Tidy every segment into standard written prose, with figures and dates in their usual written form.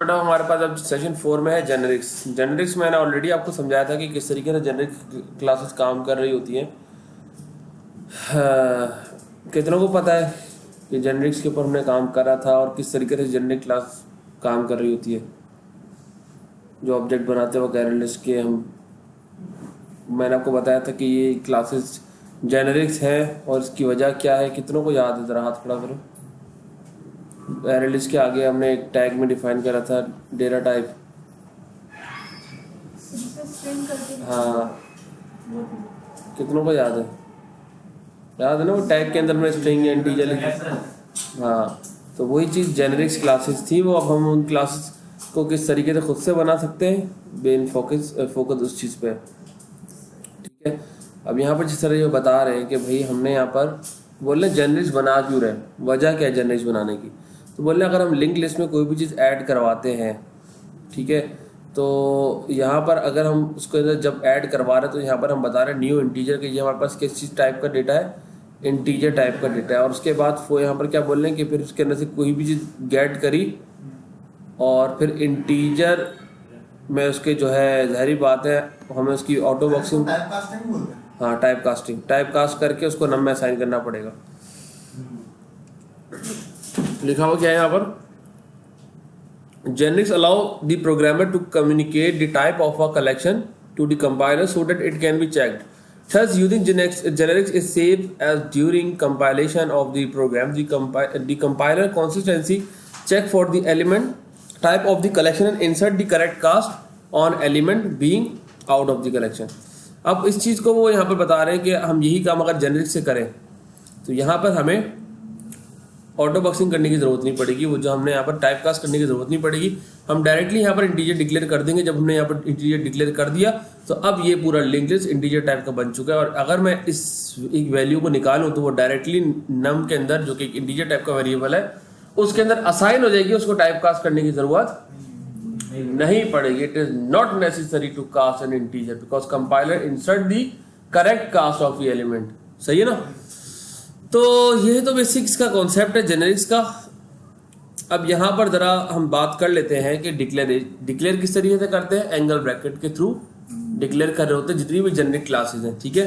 मतलब हमारे पास अब सेशन 4 में है जेनरिक्स। जेनरिक्स मैंने ऑलरेडी आपको समझाया था कि किस तरीके से जेनरिक क्लासेस काम कर रही होती हैं। कितनों को पता है कि जेनरिक्स के ऊपर हमने काम करा था और किस तरीके से जेनरिक क्लास काम कर रही होती है? जो ऑब्जेक्ट बनाते हैं वो कैरलिस्ट के हम मैंने आपको बताया था कि ये क्लासेस जेनरिक्स है और इसकी वजह क्या है। कितनों को याद है? ज़रा हाथ खड़ा करो। कैरलिस्ट के आगे हमने एक टैग में डिफाइन करा था डेटा टाइप। हाँ, कितनों को याद है? याद है ना, वो टैग के अंदर में स्ट्रिंग या इंटीजर लिखी। हाँ, तो वही चीज़ जेनरिक्स क्लासेस थी वो। अब हम उन क्लासेस को किस तरीके से खुद से बना सकते हैं, बेन फोकस उस चीज़ पे। ठीक है, अब यहाँ पर जिस तरह ये बता रहे हैं कि भाई हमने यहाँ पर बोल रहे जेनरिक्स बना क्यों रहे, वजह क्या है जेनरिक्स बनाने की। तो बोल रहे अगर हम लिंक लिस्ट में कोई भी चीज़ ऐड करवाते हैं, ठीक है, तो यहाँ पर अगर हम उसके अंदर जब ऐड करवा रहे हैं तो यहाँ पर हम बता रहे हैं न्यू इंटीजर के ये हमारे पास किस चीज़ टाइप का डेटा है, इंटीजर टाइप का डेटा है। और उसके बाद वो यहाँ पर क्या बोल रहे हैं कि फिर उसके अंदर से कोई भी चीज़ गेट करी और फिर इंटीजर में उसके जो है जाहिर बात है हमें उसकी ऑटो बॉक्सिंग, हाँ टाइप कास्ट करके उसको नम में असाइन करना पड़ेगा। लिखा हुआ क्या है यहाँ पर? Generics allow the programmer to communicate the type of a collection to the compiler so that it can be checked. Thus, using generics is safe as during compilation of the program, the compiler consistency check for the element type of the collection and insert the correct cast on element being out of the collection. अब इस चीज़ को वो यहाँ पर बता रहे हैं कि हम यही काम अगर जेनरिक से करें तो यहाँ पर हमें ऑटो बॉक्सिंग करने की ज़रूरत नहीं पड़ेगी। वो जो हमने यहाँ पर टाइप कास्ट करने की ज़रूरत नहीं पड़ेगी। हम डायरेक्टली यहाँ पर इंटीजर डिक्लेयर कर देंगे। जब हमने यहाँ पर इंटीजर डिक्लेयर कर दिया तो अब ये पूरा लिंक लिस्ट इंटीजर टाइप का बन चुका है। और अगर मैं इस एक वैल्यू को निकालूँ तो वो डायरेक्टली नम के अंदर जो कि इंटीजर टाइप का वेरिएबल है उसके अंदर असाइन हो जाएगी। उसको टाइप कास्ट करने की ज़रूरत नहीं पड़ेगी। It is not necessary to cast an integer because compiler insert the correct cast of the element. सही है ना? तो ये तो बेसिक इसका कॉन्सेप्ट है जेनरिक्स का। अब यहाँ पर ज़रा हम बात कर लेते हैं कि डिक्लेयर किस तरीके से करते हैं। एंगल ब्रैकेट के थ्रू डिक्लेयर कर रहे होते हैं जितनी भी जेनरिक क्लासेज हैं। ठीक है,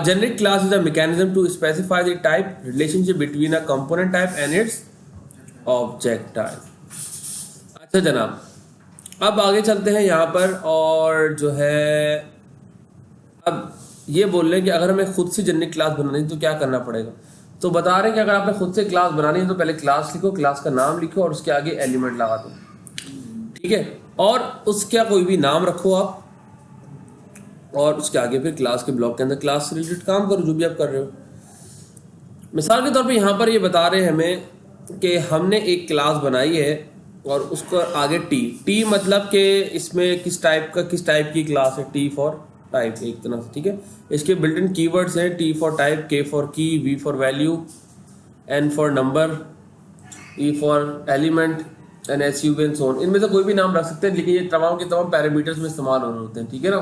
generic class is a mechanism to specify the type relationship between a component type and its object type. अच्छा जनाब, अब आगे चलते हैं यहाँ पर और जो है अब ये बोल रहे हैं कि अगर हमें खुद से जेनरिक क्लास बनानी है तो क्या करना पड़ेगा। तो बता रहे हैं कि अगर आपने खुद से क्लास बनानी है तो पहले क्लास लिखो, क्लास का नाम लिखो और उसके आगे एलिमेंट लगा दो। ठीक है, और उसका कोई भी नाम रखो आप और उसके आगे फिर क्लास के ब्लॉक के अंदर क्लास से रिलेटेड काम करो जो भी आप कर रहे हो। मिसाल के तौर पे यहाँ पर ये बता रहे हैं हमें कि हमने एक क्लास बनाई है और उसको आगे टी मतलब कि इसमें किस टाइप की क्लास है। टी फॉर टाइप एक तरह से। ठीक है, इसके बिल्ट इन कीवर्ड्स हैं t for type, k for key, v for value, n for number, e for element and s u and so on. इनमें से कोई भी नाम रख सकते हैं लेकिन ये तमाम के तमाम पैरामीटर्स में इस्तेमाल हो रहे होते हैं। ठीक है ना?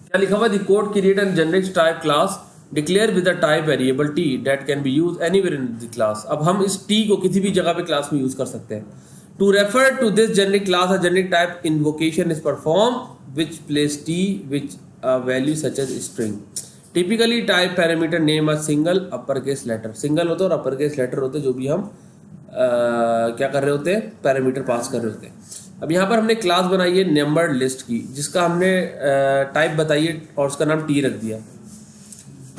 क्या लिखा हुआ? The code create and generate type class declare with the type variable T that can be use anywhere in the class. अब हम इस टी को किसी भी जगह पे क्लास में यूज कर सकते हैं। To refer to this generic class a generic type invocation is perform which place t which a value such as string. Typically type parameter name a single uppercase letter. Single होते हैं और uppercase letter होते हैं जो भी हम क्या कर रहे होते हैं, पैरामीटर पास कर रहे होते हैं। अब यहाँ पर हमने क्लास बनाई है नंबर लिस्ट की जिसका हमने टाइप बताई है और उसका नाम t रख दिया।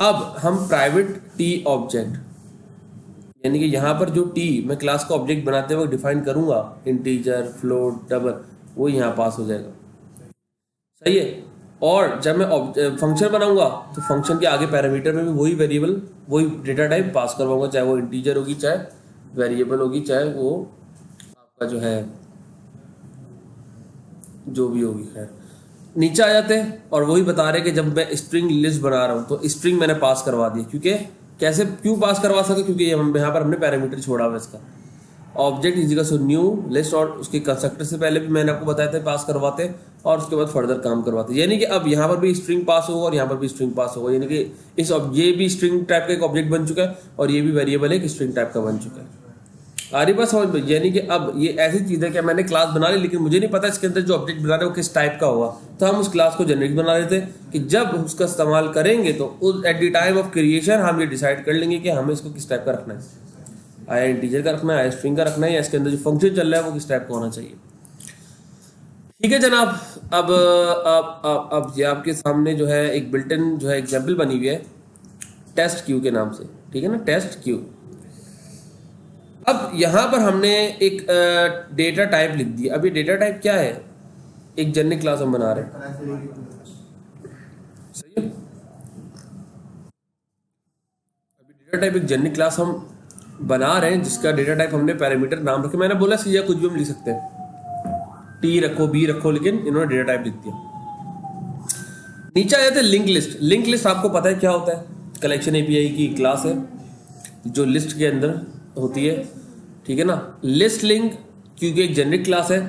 अब हम प्राइवेट t ऑब्जेक्ट यानी कि यहाँ पर जो t मैं क्लास का ऑब्जेक्ट बनाते वक्त डिफाइन करूँगा इंटीजर, फ्लोट, डबल, वो यहाँ पास हो जाएगा। सही है। और जब मैं फंक्शन बनाऊंगा तो फंक्शन के आगे पैरामीटर में भी वही वेरिएबल, वही डेटा टाइप पास करवाऊंगा, चाहे वो इंटीजर होगी, चाहे वेरिएबल होगी, चाहे वो आपका जो है जो भी होगी। खैर नीचे आ जाते हैं और वही बता रहे हैं कि जब मैं स्ट्रिंग लिस्ट बना रहा हूँ तो स्ट्रिंग मैंने पास करवा दी। क्योंकि क्यों पास करवा सके? क्योंकि यहाँ पर हमने पैरामीटर छोड़ा हुआ इसका। Object is equal to new list और उसके कंस्ट्रक्टर से पहले भी मैंने आपको बताया था पास करवाते और उसके बाद फर्दर काम करवाते। यानी कि अब यहाँ पर भी स्ट्रिंग पास होगा और यहाँ पर भी स्ट्रिंग पास होगा। यानी कि ये भी स्ट्रिंग टाइप का एक ऑब्जेक्ट बन चुका है और ये भी वेरिएबल एक स्ट्रिंग टाइप का बन चुका है। आ रही बात समझ में? यानी कि अब ये ऐसी चीज़ है कि मैंने क्लास बना ली लेकिन मुझे नहीं पता इसके अंदर जो ऑब्जेक्ट बना रहे हैं वो किस टाइप का होगा, तो हम उस क्लास को जनरिक बना लेते हैं कि जब उसका इस्तेमाल करेंगे तो उस at the time of creation हम ये डिसाइड कर लेंगे कि हमें इसको किस टाइप का रखना है, आया इंटीजर का रखना है, आया स्ट्रिंग का रखना है, या इसके अंदर जो फंक्शन चल रहा है वो किस टाइप का होना चाहिए। ठीक है जनाब। अब ये आपके सामने जो है एक बिल्ट इन जो है एग्जाम्पल बनी हुई है टेस्ट क्यू के नाम से, ठीक है ना, टेस्ट क्यू। अब यहां पर हमने एक डेटा टाइप लिख दिया। अब ये डेटा टाइप क्या है? एक जनरिक क्लास हम बना रहे हैं, सही है। अभी डेटा टाइप एक जनरिक क्लास हम बना रहे हैं जिसका डेटा टाइप हमने पैरामीटर नाम रखे। मैंने बोला सी या कुछ भी हम लिख सकते हैं, टी रखो बी रखो, लेकिन इन्होंने डेटा टाइप लिख दिया। नीचे आ जाते हैं लिंक लिस्ट। लिंक लिस्ट आपको पता है क्या होता है? कलेक्शन एपीआई की क्लास है जो लिस्ट के अंदर होती है, ठीक है ना। लिस्ट लिंक क्योंकि एक जेनरिक क्लास है,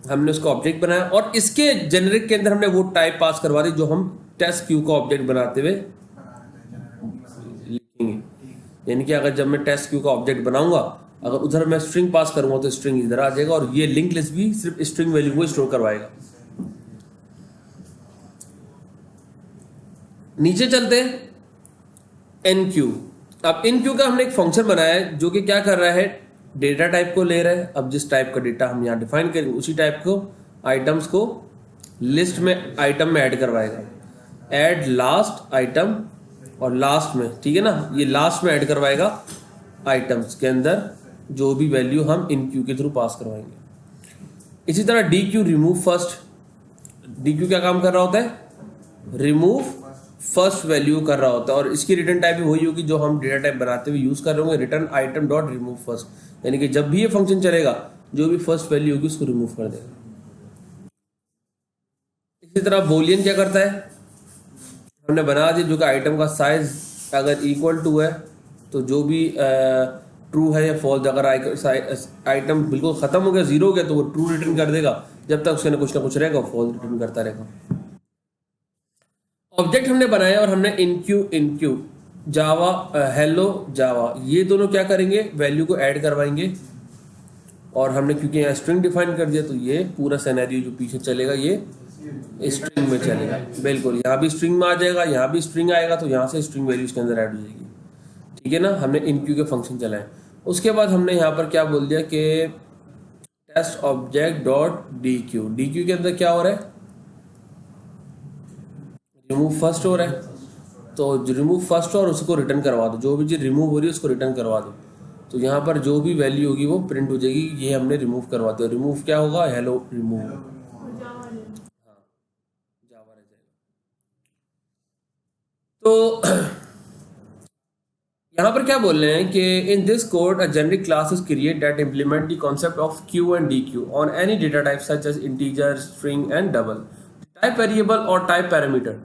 हमने उसका ऑब्जेक्ट बनाया और इसके जेनरिक के अंदर हमने वो टाइप पास करवा दी जो हम टेस्ट क्यू का ऑब्जेक्ट बनाते हुए लिखेंगे। यानी कि अगर जब मैं टेस्ट क्यू का ऑब्जेक्ट बनाऊंगा, अगर उधर मैं स्ट्रिंग पास करूंगा तो स्ट्रिंग इधर आ जाएगा और ये लिंक लिस्ट भी सिर्फ स्ट्रिंग वैल्यू को स्टोर करवाएगा। नीचे चलते हैं एन क्यू। अब इन क्यू का हमने एक फंक्शन बनाया है जो कि क्या कर रहा है, डेटा टाइप को ले रहा है। अब जिस टाइप का डेटा हम यहाँ डिफाइन करेंगे उसी टाइप को आइटम्स को लिस्ट में आइटम में ऐड करवाएगा। ऐड लास्ट आइटम और लास्ट में, ठीक है ना, ये लास्ट में ऐड करवाएगा आइटम्स के अंदर जो भी वैल्यू हम इन क्यू के थ्रू पास करवाएंगे। इसी तरह D Q remove first. D Q क्या काम कर रहा होता है? रिमूव फर्स्ट वैल्यू कर रहा होता है और इसकी रिटर्न टाइप भी वही होगी जो हम डेटा टाइप बनाते हुए यूज कर रहे होंगे, return item dot remove first. यानी कि जब भी ये फंक्शन चलेगा जो भी फर्स्ट वैल्यू होगी उसको रिमूव कर देगा। इसी तरह बोलियन क्या करता है? हमने बना दिया जो कि आइटम का साइज अगर इक्वल टू है तो जो भी ट्रू है या फॉल्स, अगर आइटम बिल्कुल खत्म हो गया, जीरो हो गया, तो वो ट्रू रिटर्न कर देगा, जब तक उसके ना कुछ रहेगा फॉल्स रिटर्न करता रहेगा। ऑब्जेक्ट हमने बनाया और हमने इनक्यू जावा हेलो जावा, ये दोनों क्या करेंगे, वैल्यू को ऐड करवाएंगे। और हमने क्योंकि यहाँ स्ट्रिंग डिफाइन कर दिया तो ये पूरा सिनेरियो जो पीछे चलेगा ये स्ट्रिंग में चलेगा। बिल्कुल, यहाँ भी स्ट्रिंग में आ जाएगा, यहाँ भी स्ट्रिंग आएगा, तो यहाँ से स्ट्रिंग वैल्यू इसके अंदर ऐड हो जाएगी। ठीक है ना, हमने इनक्यू के फंक्शन चलाए। उसके बाद हमने यहाँ पर क्या बोल दिया कि test object dot dequeue. Dequeue के अंदर क्या हो रहा है? रिमूव फर्स्ट हो रहा है, तो रिमूव फर्स्ट और उसको रिटर्न करवा दो, जो भी चीज रिमूव हो रही है उसको रिटर्न करवा दो। तो यहाँ पर जो भी वैल्यू होगी वो प्रिंट हो जाएगी, ये हमने रिमूव करवा दिया। रिमूव क्या होगा? हेलो रिमूव, हाँ जावा रह जाएगा। तो यहाँ पर क्या बोल रहे हैं कि in this code a generic class is create that implement the concept of queue and dequeue on any data type such as integer, string and double. Type variable और टाइप पैरामीटर,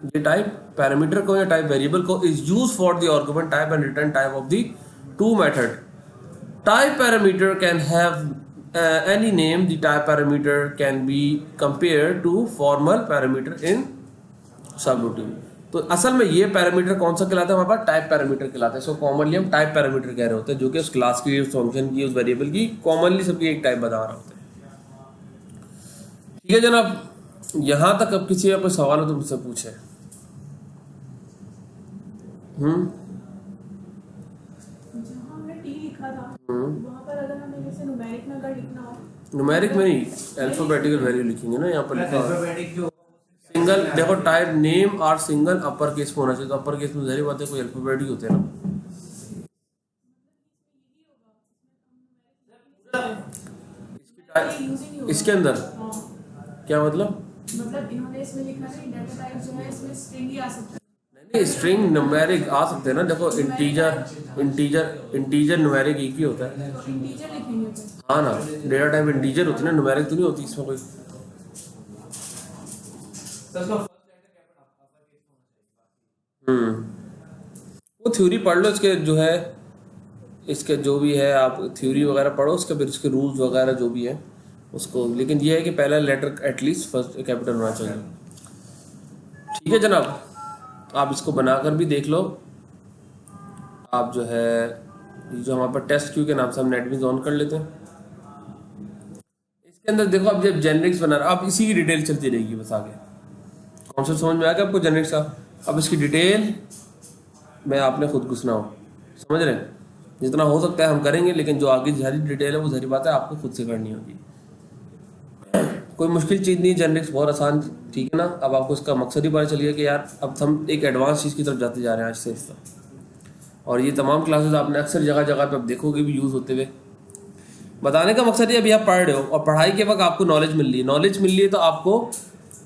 ये type parameter को या type variable को is use for the argument type and return type of the two method. Type parameter can have any name. The type parameter can be compared to formal parameter in subroutine. तो असल में ये parameter कौन सा कहलाता है? हमारे पास type parameter कहलाता है। सो कॉमनली हम टाइप पैरामीटर कह रहे होते हैं, जो कि उस क्लास की, उस फंक्शन की, उस वेरिएबल की कॉमनली सबकी एक टाइप बता रहा होता है। ठीक है जनाब, यहां तक अब किसी का कोई सवाल हो तो मुझसे पूछे। न्यूमेरिक में नहीं, अल्फाबेटिकल वैल्यू लिखेंगे ना। यहाँ पर लिखा है सिंगल, देखो टाइप नेम और सिंगल अपर केस में होना चाहिए, तो अपर केस में जहरी बात है कोई अल्फाबेटिक होते हैं ना। इसके अंदर क्या मतलब इन्होंने इसमें लिखा है डेटा टाइप जो है इसमें स्ट्रिंग ही आ सकता है। नहीं, स्ट्रिंग न्यूमेरिक आ सकते हैं ना। देखो इंटीजर न्यूमेरिक एक ही होता है। इंटीजर लिखेंगे हाँ ना, डेटा टाइप इंटीजर होती है ना, न्यूमेरिक तो नहीं होती इसमें कोई। वो थ्योरी पढ़ लो इसके, जो है इसके जो भी है, आप थ्योरी वगैरह पढ़ो उसके, फिर इसके रूल्स वगैरह जो भी है उसको। लेकिन ये है कि पहला लेटर एटलीस्ट फर्स्ट कैपिटल होना चाहिए। ठीक है जनाब, आप इसको बनाकर भी देख लो। आप जो है ये जो हमारे पास टेस्ट क्यू के नाम से हम नेटबीन्स ऑन कर लेते हैं। इसके अंदर देखो, अब जब जेनरिक्स बना रहा, अब इसी की डिटेल चलती रहेगी बस आगे। कॉन्सेप्ट समझ में आ गया आपको जेनरिक्स का? अब इसकी डिटेल में आपने खुद घुसना हो, समझ रहे हैं? जितना हो सकता है हम करेंगे, लेकिन जो आगे सारी डिटेल है वो सारी बात है आपको खुद से करनी होगी। कोई मुश्किल चीज़ नहीं, जेनरिक्स बहुत आसान, ठीक है ना? अब आपको इसका मकसद ही पता चल गया कि यार अब हम एक एडवांस चीज़ की तरफ जाते जा रहे हैं आज से आहिस्ता। और ये तमाम क्लासेस आपने अक्सर जगह जगह पे अब देखोगे भी यूज़ होते हुए। बताने का मकसद ये, अभी आप पढ़ रहे हो और पढ़ाई के वक्त आपको नॉलेज मिल रही है, तो आपको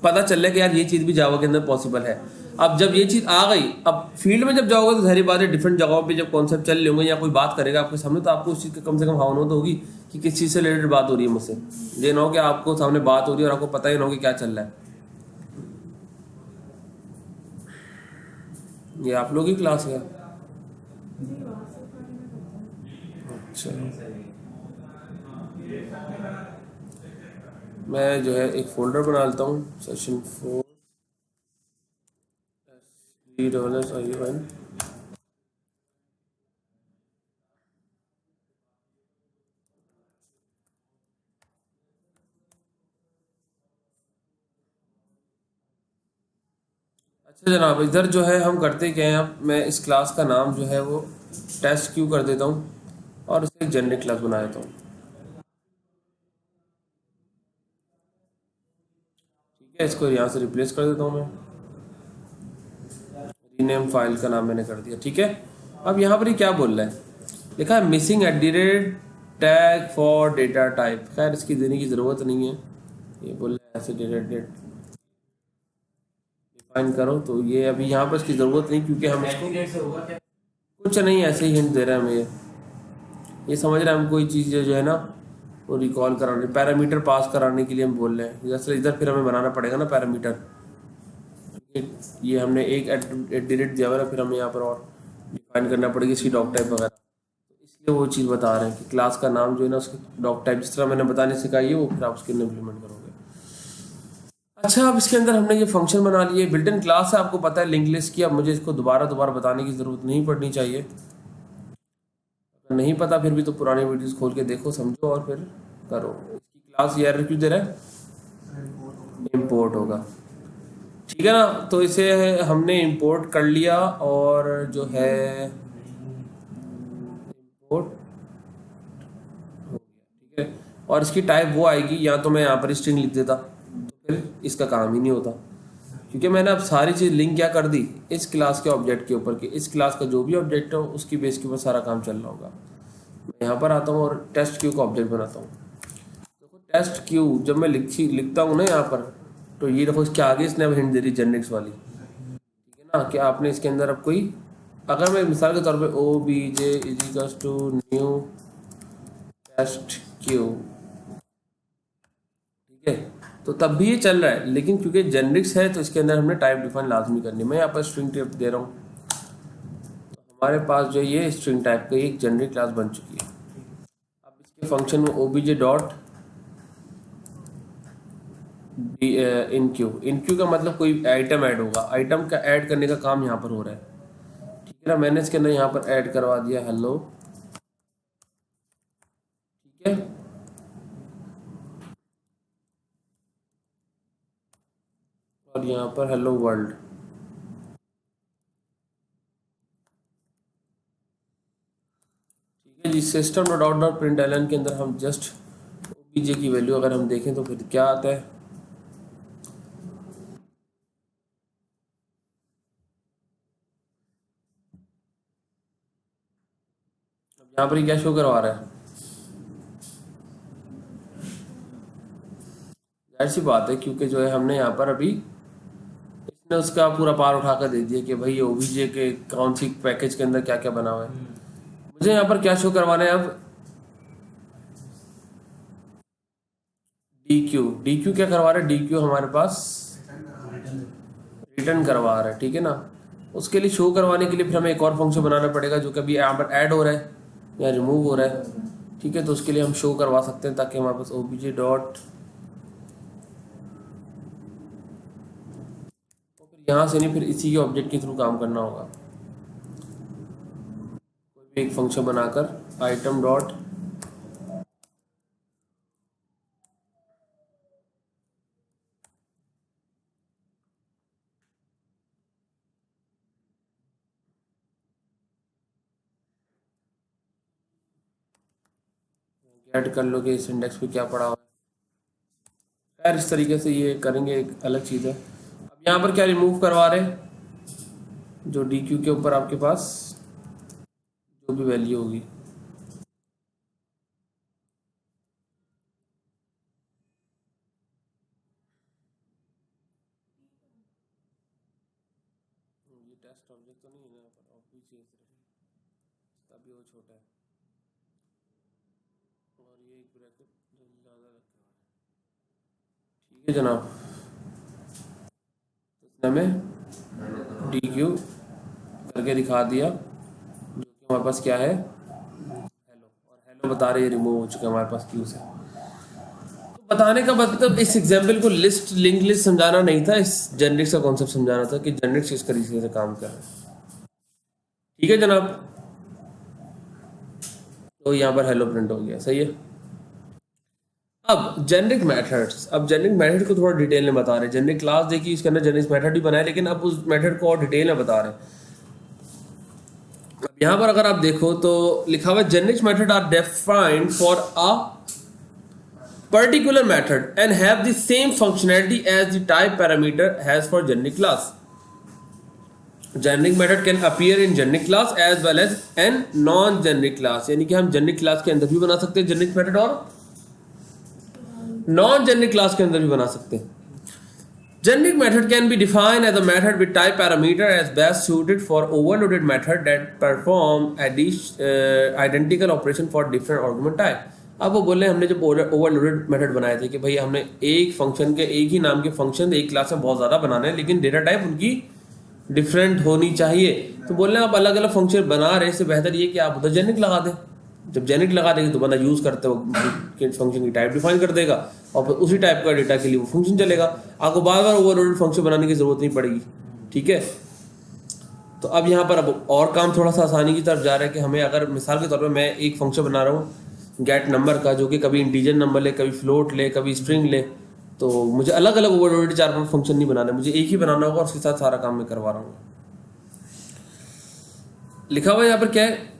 पता चल रहा है कि यार ये चीज़ भी जावा के अंदर पॉसिबल है। अब जब ये चीज़ आ गई, अब फील्ड में जब जाओगे तो सारी बात है, डिफरेंट जगहों पे जब कॉन्सेप्ट चल रहे होंगे या कोई बात करेगा आपके सामने, तो आपको उस चीज़ की कम से कम भावना तो होगी कि किस चीज़ से रिलेटेड बात हो रही है मुझसे। ये ना हो कि आपको सामने बात हो रही है और आपको पता ही ना हो कि क्या चल रहा है। ये आप लोग की क्लास है? अच्छा, मैं जो है एक फोल्डर बना लेता हूँ, सेशन 4 SEION। अच्छा जनाब, इधर जो है हम करते क्या हैं, अब मैं इस क्लास का नाम जो है वो टेस्ट क्यू कर देता हूँ और इसे एक जेनरिक क्लास बना देता हूँ। ठीक है, इसको यहाँ से रिप्लेस कर देता हूँ मैं। रीनेम फाइल का नाम मैंने कर दिया, ठीक है। अब यहाँ पर ये क्या बोल रहा है, लिखा है missing @ tag for data type. खैर इसकी देने की ज़रूरत नहीं है, ये बोल रहा है ऐसे डेटा डिफाइन करो, तो ये अभी यहाँ पर इसकी ज़रूरत नहीं, क्योंकि हम इसको कुछ नहीं, ऐसे ही हिंट दे रहे हैं हमें। ये समझ रहे हैं हम कोई चीज़ जो है ना वो रिकॉल कराने, पैरामीटर पास कराने के लिए हम बोल रहे हैं। जैसे इधर फिर हमें बनाना पड़ेगा ना पैरामीटर, ये हमने एक @ दिया हुआ है, फिर हमें यहाँ पर और डिफाइन करना पड़ेगी इसकी डॉक टाइप वगैरह। तो इसलिए वो चीज़ बता रहे हैं कि क्लास का नाम जो है ना उसकी डॉक टाइप जिस तरह मैंने बताने सिखाई है वो फिर आप उसके अंदर इम्प्लीमेंट करोगे। अच्छा, अब इसके अंदर हमने ये फंक्शन बना लिए, बिल्ट इन क्लास है, आपको पता है लिंक लिस्ट की। अब मुझे इसको दोबारा दोबारा बताने की ज़रूरत नहीं पड़नी चाहिए। अगर नहीं पता फिर भी तो पुराने वीडियोस खोल के देखो, समझो और फिर करो। इसकी क्लास ये एरर क्यों दे रहा है, इम्पोर्ट होगा, ठीक है ना? तो इसे हमने इंपोर्ट कर लिया और जो है इंपोर्ट हो गया, ठीक है। और इसकी टाइप वो आएगी, या तो मैं यहाँ पर स्ट्रिंग लिख देता तो फिर इसका काम ही नहीं होता, क्योंकि मैंने अब सारी चीज़ लिंक क्या कर दी इस क्लास के ऑब्जेक्ट के ऊपर, कि इस क्लास का जो भी ऑब्जेक्ट हो उसकी बेस के ऊपर सारा काम चल रहा होगा। मैं यहाँ पर आता हूँ और टेस्ट क्यू का ऑब्जेक्ट बनाता हूँ। देखो टेस्ट क्यू जब मैं लिखता हूँ ना यहाँ पर, तो ये देखो इसके आगे इसने अब हिंट दे दी जेनरिक्स वाली, ठीक है ना? कि आपने इसके अंदर अब कोई, अगर मैं मिसाल के तौर पे OBJ = न्यू टेस्ट क्यू, ठीक है, तो तब भी ये चल रहा है, लेकिन क्योंकि जेनरिक्स है तो इसके अंदर हमने टाइप डिफाइन लाजमी करनी है। मैं यहाँ पर स्ट्रिंग टाइप दे रहा हूँ, तो हमारे पास जो ये स्ट्रिंग टाइप का एक जेनरिक क्लास बन चुकी है। अब इसके फंक्शन में OBJ डॉट इनक्यू का मतलब कोई आइटम ऐड होगा, आइटम का ऐड करने का काम यहाँ पर हो रहा है, ठीक है ना? मैंने इसके अंदर यहाँ पर ऐड करवा दिया हेलो, ठीक है। और यहाँ पर हेलो वर्ल्ड, ठीक है जी। System dot out dot print के अंदर हम जस्ट OBJ की वैल्यू अगर हम देखें तो फिर क्या आता है, अब यहाँ पर क्या शो करवा रहा है, जाहिर सी बात है क्योंकि जो है हमने यहाँ पर अभी इसने उसका पूरा पार उठा कर दे दिया कि भाई OBJ के कौन सी पैकेज के अंदर क्या क्या बना हुआ है। मुझे यहाँ पर क्या शो करवाना है अब, DQ क्या करवा रहा है, DQ हमारे पास रिटर्न करवा रहा है, ठीक है ना? उसके लिए शो करवाने के लिए फिर हमें एक और फंक्शन बनाना पड़ेगा जो कभी यहाँ पर ऐड हो रहा है या रिमूव हो रहा है, ठीक है। तो उसके लिए हम शो करवा सकते हैं ताकि हमारे पास OBJ डॉट, यहाँ से नहीं फिर इसी के ऑब्जेक्ट के थ्रू काम करना होगा। कोई एक फंक्शन बनाकर आइटम डॉट ऐड कर लो कि इस इंडेक्स पे क्या पड़ा हुआ है। खैर इस तरीके से ये करेंगे, एक अलग चीज़ है। अब यहाँ पर क्या रिमूव करवा रहे हैं, जो डी क्यू के ऊपर आपके पास जो भी वैल्यू होगी, ये टेस्ट ऑब्जेक्ट तो नहीं है ना, पर ऑफ भी चाहिए सिर्फ, तभी वो छोटा है और ये एक ब्रैकेट ज़्यादा रखा है। ठीक है जनाब, इसने हमें डी क्यू करके दिखा दिया, जो कि हमारे पास क्या है, हेलो, और हेलो बता रहे रिमूव हो चुका है हमारे पास क्यू से। तो बताने का मतलब इस एग्जाम्पल को लिस्ट लिंक लिस्ट समझाना नहीं था, इस जेनरिक्स का कॉन्सेप्ट समझाना था कि जेनरिक्स किस तरीके से काम कर रहा है। ठीक है जनाब, तो यहाँ पर हेलो प्रिंट हो गया, सही है। अब जेनरिक मेथड्स, अब जेनरिक मेथड को थोड़ा डिटेल में बता रहे हैं। जेनरिक क्लास देखिए, इसके अंदर जेनरिक मेथड भी बनाए, लेकिन अब उस मेथड को और डिटेल में बता रहे हैं। अब यहाँ पर अगर आप देखो तो लिखा हुआ है generic method are defined for a particular method and have the same functionality as the type parameter has for generic class. Generic method can appear in generic class as well as in non-generic class, यानी कि हम generic class के अंदर भी बना सकते हैं generic method और non-generic class के अंदर भी बना सकते हैं। Generic method can be defined as a method with type parameter as best suited for overloaded method that perform identical operation for different argument type. अब वो बोले हमने जब ओवरलोडेड मेथड बनाए थे कि भाई हमने एक फंक्शन के, एक ही नाम के फंक्शन एक क्लास में बहुत ज़्यादा बनाने हैं, लेकिन डेटा टाइप उनकी डिफरेंट होनी चाहिए। तो बोल रहे हैं आप अलग अलग फंक्शन बना रहे, इससे बेहतर ये कि आप उधर जेनिक लगा दें। जब जेनिक लगा देंगे तो बंदा यूज़ करते हो फंक्शन की टाइप डिफाइन कर देगा और फिर उसी टाइप का डेटा के लिए वो फंक्शन चलेगा, आपको बार बार ओवरलोडेड फंक्शन बनाने की ज़रूरत नहीं पड़ेगी। ठीक है, तो अब यहाँ पर अब और काम थोड़ा सा आसानी की तरफ जा रहा है कि हमें अगर मिसाल के तौर पर मैं एक फंक्शन बना रहा हूँ गेट नंबर का, जो कि कभी इंटीजर नंबर ले, कभी फ्लोट ले, कभी स्ट्रिंग ले, तो मुझे अलग अलग ओवरलोडेड 4-5 फंक्शन नहीं बनाना, मुझे एक ही बनाना होगा और उसके साथ सारा काम मैं करवा रहा हूँ। लिखा हुआ यहाँ पर क्या है,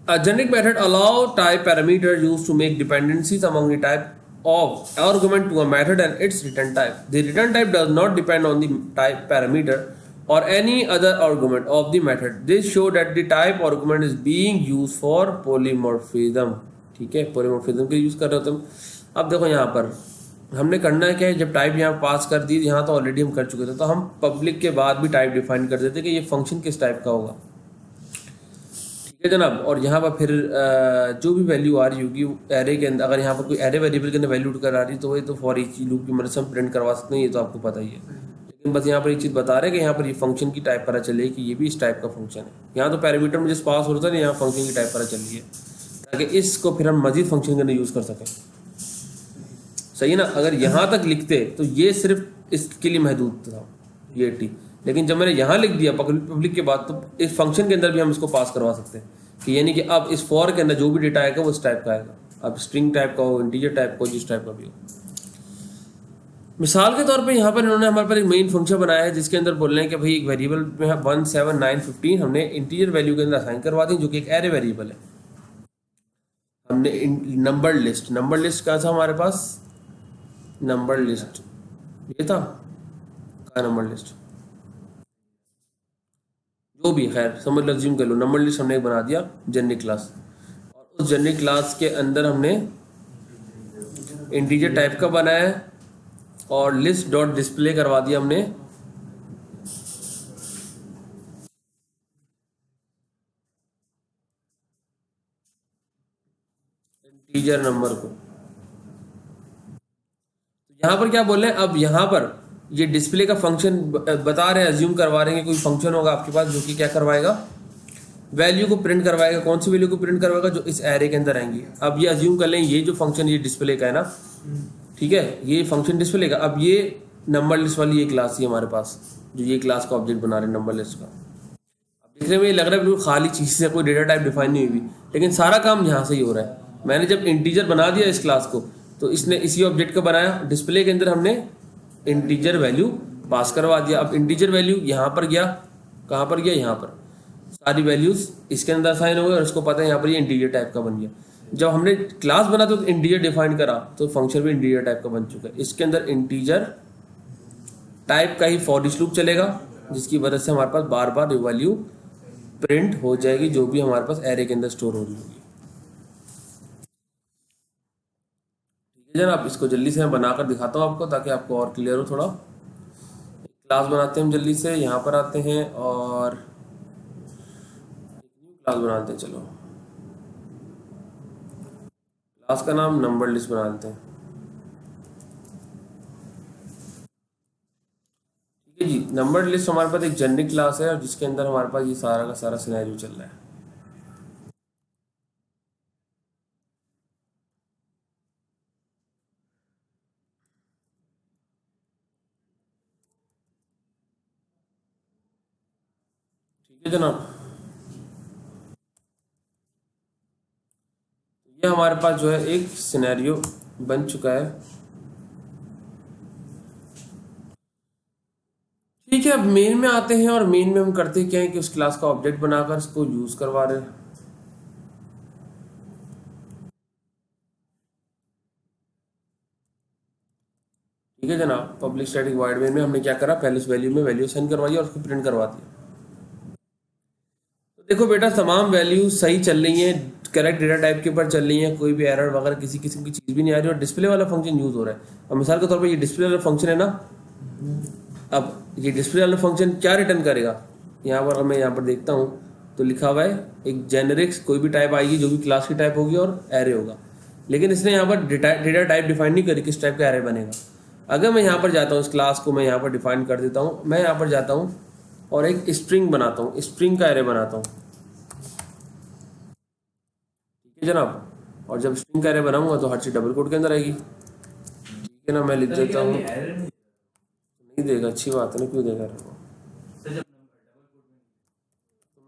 a generic method allow type parameter used to make dependencies among the type of argument to a method and its return type. The return type does not depend on the type parameter or any other argument of the method. This show that the type argument is being used for polymorphism. ठीक है, polymorphism के use कर रहे हो तुम। अब देखो यहाँ पर हमने करना है क्या है, जब टाइप यहाँ पास कर दी, यहाँ तो ऑलरेडी हम कर चुके थे, तो हम पब्लिक के बाद भी टाइप डिफाइन कर देते कि ये फंक्शन किस टाइप का होगा। ठीक है जनाब, और यहाँ पर फिर जो भी वैल्यू आ रही होगी एरे के अंदर, अगर यहाँ पर कोई एरे वेरिएबल के अंदर वैल्यू कर आ रही तो ये तो फॉर ईच लूप की मदद से हम प्रिंट करवा सकते हैं, ये तो आपको पता ही है। लेकिन बस यहाँ पर एक चीज़ बता रहे हैं कि यहाँ पर ये फंक्शन की टाइप पता चले कि ये भी इस टाइप का फंक्शन है। यहाँ तो पैरामीटर मुझे पास हो रहा था, यहाँ फंक्शन की टाइप पता चल रही है, ताकि इसको फिर हम मजीद फंक्शन के अंदर यूज़ कर सकें। सही है ना, अगर यहाँ तक लिखते तो ये सिर्फ इसके लिए महदूद था ये टी, लेकिन जब मैंने यहाँ लिख दिया पब्लिक के बाद, तो इस फंक्शन के अंदर भी हम इसको पास करवा सकते हैं कि यानी कि अब इस फॉर के अंदर जो भी डेटा आएगा वो इस टाइप का आएगा, अब स्ट्रिंग टाइप का हो, इंटीजर टाइप का हो, जिस टाइप का भी हो। मिसाल के तौर पे यहाँ पर इन्होंने हमारे पास एक मेन फंक्शन बनाया है जिसके अंदर बोल रहे हैं कि भाई एक वेरिएबल में 1 7 9 15 हमने इंटीजर वैल्यू के अंदर असाइन करवा दी, जो कि एक एरे वेरिएबल है। हमने नंबर लिस्ट क्या था हमारे पास, नंबर लिस्ट ये था क्या, नंबर लिस्ट जो भी, खैर समझ लो, अज्यूम कर लो, नंबर लिस्ट हमने बना दिया जेनरिक क्लास, और उस जेनरिक क्लास के अंदर हमने इंटीजर टाइप का बनाया है और लिस्ट डॉट डिस्प्ले करवा दिया हमने इंटीजर नंबर को। यहाँ पर क्या बोल रहे हैं, अब यहाँ पर ये डिस्प्ले का फंक्शन बता रहे हैं, अज्यूम करवा रहे हैं कि कोई फंक्शन होगा आपके पास जो कि क्या करवाएगा, वैल्यू को प्रिंट करवाएगा। कौन सी वैल्यू को प्रिंट करवाएगा, जो इस एरे के अंदर आएंगी। अब ये अज्यूम कर लें ये जो फंक्शन ये डिस्प्ले का है ना, ठीक है, ये फंक्शन डिस्प्ले का। अब ये नंबर लिस्ट वाली ये क्लास ही हमारे पास, जो ये क्लास का ऑब्जेक्ट बना रहे हैं नंबर लिस्ट का। अब देखने में ये लग रहा है बिल्कुल खाली चीज़ से, कोई डेटा टाइप डिफाइन नहीं हुई, लेकिन सारा काम यहाँ से ही हो रहा है। मैंने जब इंटीजर बना दिया इस क्लास को, तो इसने इसी ऑब्जेक्ट का बनाया, डिस्प्ले के अंदर हमने इंटीजर वैल्यू पास करवा दिया। अब इंटीजर वैल्यू यहाँ पर गया, कहाँ पर गया, यहाँ पर सारी वैल्यूज इसके अंदर साइन हो गए और उसको पता है यहाँ पर ये इंटीजर टाइप का बन गया। जब हमने क्लास बना तो इंटीजर डिफाइन करा तो फंक्शन भी इंटीजर टाइप का बन चुका है। इसके अंदर इंटीजर टाइप का ही फॉर ईच लूप चलेगा, जिसकी वजह से हमारे पास बार बार वैल्यू प्रिंट हो जाएगी जो भी हमारे पास एरे के अंदर स्टोर हो रही होगी। ठीक है जनाब, इसको जल्दी से मैं बनाकर दिखाता हूँ आपको ताकि आपको और क्लियर हो थोड़ा। क्लास बनाते हैं हम जल्दी से, यहाँ पर आते हैं और न्यू क्लास बनाते हैं। चलो क्लास का नाम नंबर लिस्ट बना देते हैं। ठीक है जी, नंबर लिस्ट हमारे पास एक जेनरिक क्लास है और जिसके अंदर हमारे पास ये सारा का सारा सिनेरियो चल रहा है। ठीक है जनाब, ये हमारे पास जो है एक सिनेरियो बन चुका है। ठीक है, अब मेन में आते हैं और मेन में हम करते क्या है कि उस क्लास का ऑब्जेक्ट बनाकर उसको यूज करवा रहे हैं। ठीक है जनाब, पब्लिक स्टैटिक वॉइड मेन में हमने क्या करा, पहले उस वैल्यू में वैल्यू सेंड करवाई और उसको प्रिंट करवा दिया। तो देखो बेटा, तमाम वैल्यू सही चल रही हैं, करेक्ट डेटा टाइप के ऊपर चल रही हैं, कोई भी एरर वगैरह किसी किस्म की चीज़ भी नहीं आ रही और डिस्प्ले वाला फंक्शन यूज हो रहा है। अब मिसाल के तौर पर ये डिस्प्ले वाला फंक्शन है ना, अब ये डिस्प्ले वाला फंक्शन क्या रिटर्न करेगा, यहाँ पर मैं यहाँ पर देखता हूँ तो लिखा हुआ है एक जेनरिक्स, कोई भी टाइप आएगी जो भी क्लास की टाइप होगी और एरे होगा, लेकिन इसने यहाँ पर डेटा टाइप डिफाइन नहीं करी किस टाइप का एरे बनेगा। अगर मैं यहाँ पर जाता हूँ, इस क्लास को मैं यहाँ पर डिफाइन कर देता हूँ, मैं यहाँ पर जाता हूँ और एक स्ट्रिंग बनाता हूँ, स्ट्रिंग का एरे बनाता हूँ। ठीक है जनाब, और जब स्ट्रिंग का एरे बनाऊंगा तो हर चीज डबल कोट के अंदर आएगी। ठीक है ना, मैं लिख देता हूँ, नहीं देगा, अच्छी बात है ना, क्यों देगा एरर को। तो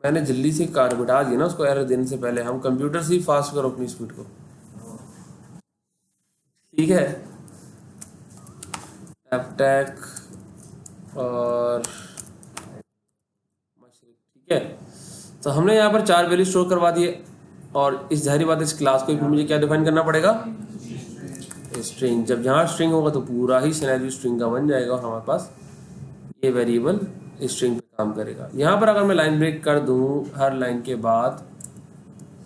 मैंने जल्दी से कार बिठा दिया ना उसको एरर देने से पहले, हम कंप्यूटर से ही फास्ट करो अपनी स्पीड को। ठीक है, एपटैक और मशरूम। ठीक है, तो हमने यहाँ पर 4 वैल्यू स्टोर करवा दिए और इस जाहिर बात इस क्लास को मुझे क्या डिफाइन करना पड़ेगा, स्ट्रिंग। जब जहाँ स्ट्रिंग होगा तो पूरा ही सिनेरियो स्ट्रिंग का बन जाएगा और हमारे पास ये वेरिएबल स्ट्रिंग पे काम करेगा। यहाँ पर अगर मैं लाइन ब्रेक कर दूँ, हर लाइन के बाद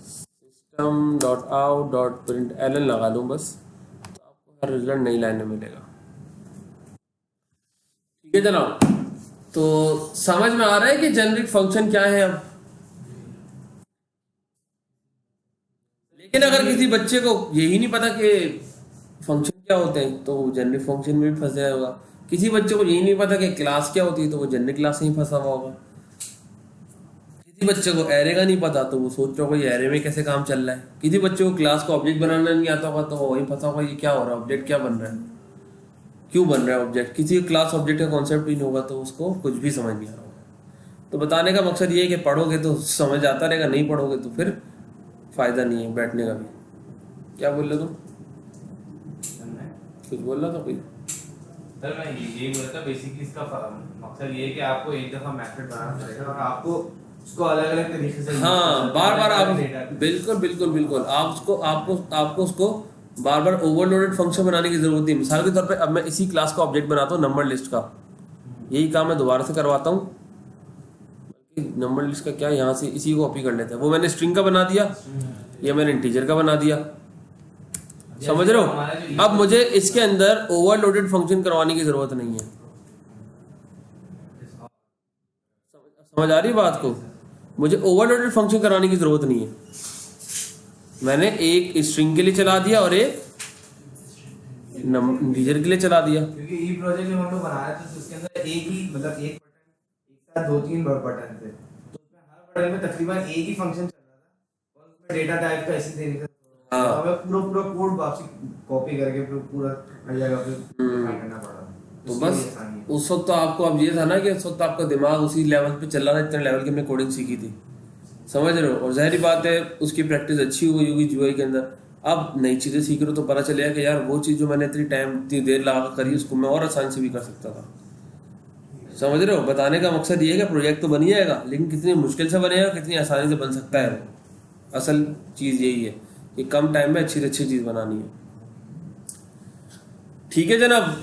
system.out.println लगा दूँ बस, तो आपको हर रिजल्ट नई लाइन में मिलेगा। ठीक है जनाब, तो समझ में आ रहा है कि जेनरिक फंक्शन क्या है अब। लेकिन अगर किसी बच्चे को यही नहीं पता कि फंक्शन क्या होते हैं तो वो जेनरिक फंक्शन में भी फंस जाएगा होगा। किसी बच्चे को यही नहीं पता कि क्लास क्या होती है तो वो जेनरिक क्लास में ही फंसा हुआ होगा। किसी बच्चे को एरे का नहीं पता तो वो सोच रहा होगा ये एरे में कैसे काम चल रहा है। किसी बच्चे को क्लास को ऑब्जेक्ट बनाना नहीं आता होगा तो वो वही फंसा होगा, ये क्या हो रहा है, ऑब्जेक्ट क्या बन रहा है, क्यों बन रहा है ऑब्जेक्ट। किसी क्लास ऑब्जेक्ट का कॉन्सेप्ट ही नहीं होगा तो उसको कुछ भी समझ नहीं आ रहा होगा। तो बताने का मकसद ये है कि पढ़ोगे तो समझ आता रहेगा, नहीं पढ़ोगे तो फिर फायदा नहीं है बैठने का भी। क्या बोल रहे तुम, कुछ बोल रहा था कोई? सर मैं यही बोल रहा था, बेसिकली इसका मकसद ये है कि आपको एक दफा मेथड बनाना पड़ेगा और आपको उसको अलग अलग तरीके से, हाँ, बार बार आप, बिल्कुल बिल्कुल बिल्कुल, आप उसको आपको उसको बार बार ओवरलोडेड फंक्शन बनाने की जरूरत नहीं। मिसाल के तौर पे अब मैं इसी क्लास का ऑब्जेक्ट बनाता हूँ नंबर लिस्ट का, यही काम मैं दोबारा से करवाता हूँ। नंबर लिस्ट का क्या, यहाँ से इसी को कॉपी कर लेते हैं, वो मैंने स्ट्रिंग का बना दिया, ये मैंने इंटीजर का बना दिया, समझ रहे हो। अब मुझे इसके अंदर ओवरलोडेड फंक्शन करवाने की जरूरत नहीं है। समझ आ रही बात को, मुझे ओवरलोडेड फंक्शन कराने की जरूरत नहीं है। मैंने एक स्ट्रिंग के लिए चला दिया और एक इंटीजर के लिए चला दिया। क्योंकि ई प्रोजेक्ट जब हम लोग बना रहे थे तो उसके अंदर एक ही मतलब एक बटन एक साथ 2-3 बटन थे, तो उसमें हर बटन में तकरीबन एक ही फंक्शन चल रहा था और उसमें डेटा टाइप का ऐसे तरीके से हाँ, हमें पूरा पूरा कोड वापसी कॉपी करके फिर पूरा हर जगह पे डिफाइन करना पड़ा। तो उसकी बस वही आसानी है। उस वक्त तो आपको अब ये था ना कि उस वक्त आपका दिमाग उसी लेवल पे चल रहा था, इतने लेवल की हमने कोडिंग सीखी थी, समझ रहे हो। और जाहिर बात है उसकी प्रैक्टिस अच्छी हुई होगी जीयूआई के अंदर। अब नई चीज़ें सीख रहे हो तो पता चलेगा कि यार वो चीज़ जो मैंने इतनी देर लगा कर करी उसको मैं और आसानी से भी कर सकता था। समझ रहे हो, बताने का मकसद ये है कि प्रोजेक्ट तो बन ही जाएगा, लेकिन कितनी मुश्किल से बनेगा, कितनी आसानी से बन सकता है वो। असल चीज़ यही है कि कम टाइम में अच्छी से अच्छी चीज़ बनानी है। ठीक है जनाब,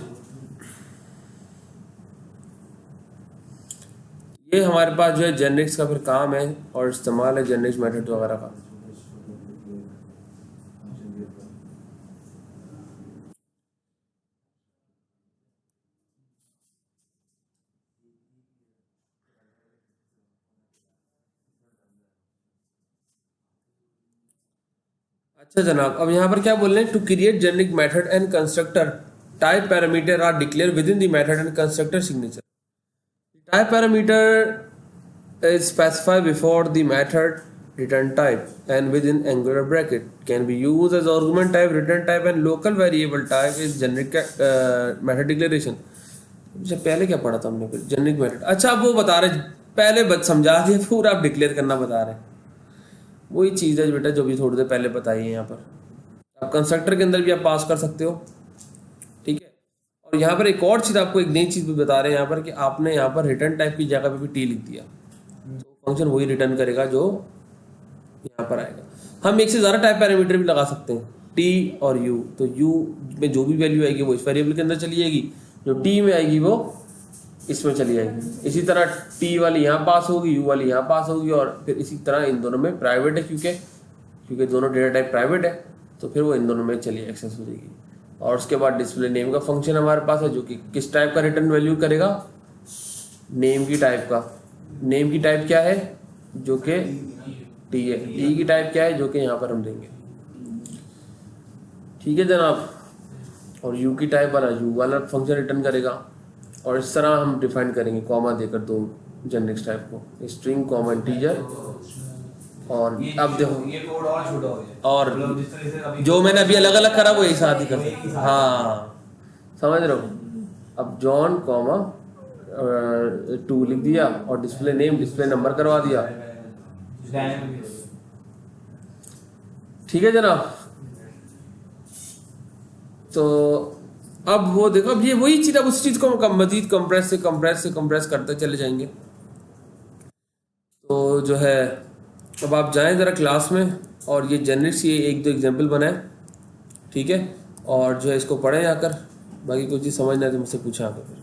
ये हमारे पास जो है जेनरिक्स का फिर काम है और इस्तेमाल है जेनरिक्स मेथड वगैरह का। अच्छा जनाब, अब यहाँ पर क्या बोल रहे हैं, to create generic method and constructor type parameter are declare within the method and constructor signature. Type parameter is specified before the method return type and within angular bracket can be used as argument type, return type and local variable type is generic method declaration। जब पहले क्या पढ़ा था हमने फिर generic method. अच्छा अब वो बता रहे, पहले समझा दिया, पूरा आप डिक्लेयर करना बता रहे हैं। वही चीज़ है बेटा जो भी थोड़ी देर पहले बताई है यहाँ पर। आप कंस्ट्रक्टर के अंदर भी आप पास कर सकते हो, ठीक है। और यहाँ पर एक और चीज़, आपको एक नई चीज़ भी बता रहे हैं यहाँ पर कि आपने यहाँ पर रिटर्न टाइप की जगह पे भी टी लिख दिया, तो फंक्शन वही रिटर्न करेगा जो यहाँ पर आएगा। हम एक से ज़्यादा टाइप पैरामीटर भी लगा सकते हैं, टी और यू। तो यू में जो भी वैल्यू आएगी वो इस वेरिएबल के अंदर चली जाएगी, जो टी में आएगी वो इसमें चली जाएगी। इसी तरह टी वाली यहाँ पास होगी, यू वाली यहाँ पास होगी, और फिर इसी तरह इन दोनों में प्राइवेट है, क्योंकि दोनों डेटा टाइप प्राइवेट है, तो फिर वो इन दोनों में चलिए एक्सेस हो जाएगी। और उसके बाद डिस्प्ले नेम का फंक्शन हमारे पास है, जो कि किस टाइप का रिटर्न वैल्यू करेगा, नेम की टाइप का। नेम की टाइप क्या है, जो कि टी है। टी की टाइप क्या है, जो कि यहाँ पर हम देंगे। ठीक है जनाब, और यू की टाइप वाला यू वाला फंक्शन रिटर्न करेगा। और इस तरह हम डिफाइन करेंगे कॉमा देकर दो जेनरिक्स टाइप को, स्ट्रिंग कॉमा इंटीजर। और अब देखो ये कोड और छोटा हो गया, और मतलब जिस तरह से अभी जो मैंने अभी अलग अलग करा वो एक साथ ही कर सकते, हाँ समझ रहे हो। अब जॉन कॉमा 2 लिख दिया और डिस्प्ले नेम डिस्प्ले नंबर करवा दिया। ठीक है जनाब, तो अब वो देखो, अब ये वही चीज़, अब उस चीज़ को मजीद कंप्रेस करते चले जाएंगे। तो जो है अब आप जाएं ज़रा क्लास में, और ये जेनरिक्स ये एक दो एग्जाम्पल बनाए, ठीक है, और जो है इसको पढ़ें आकर। बाकी कोई चीज़ समझना है तो मुझसे पूछा आकर।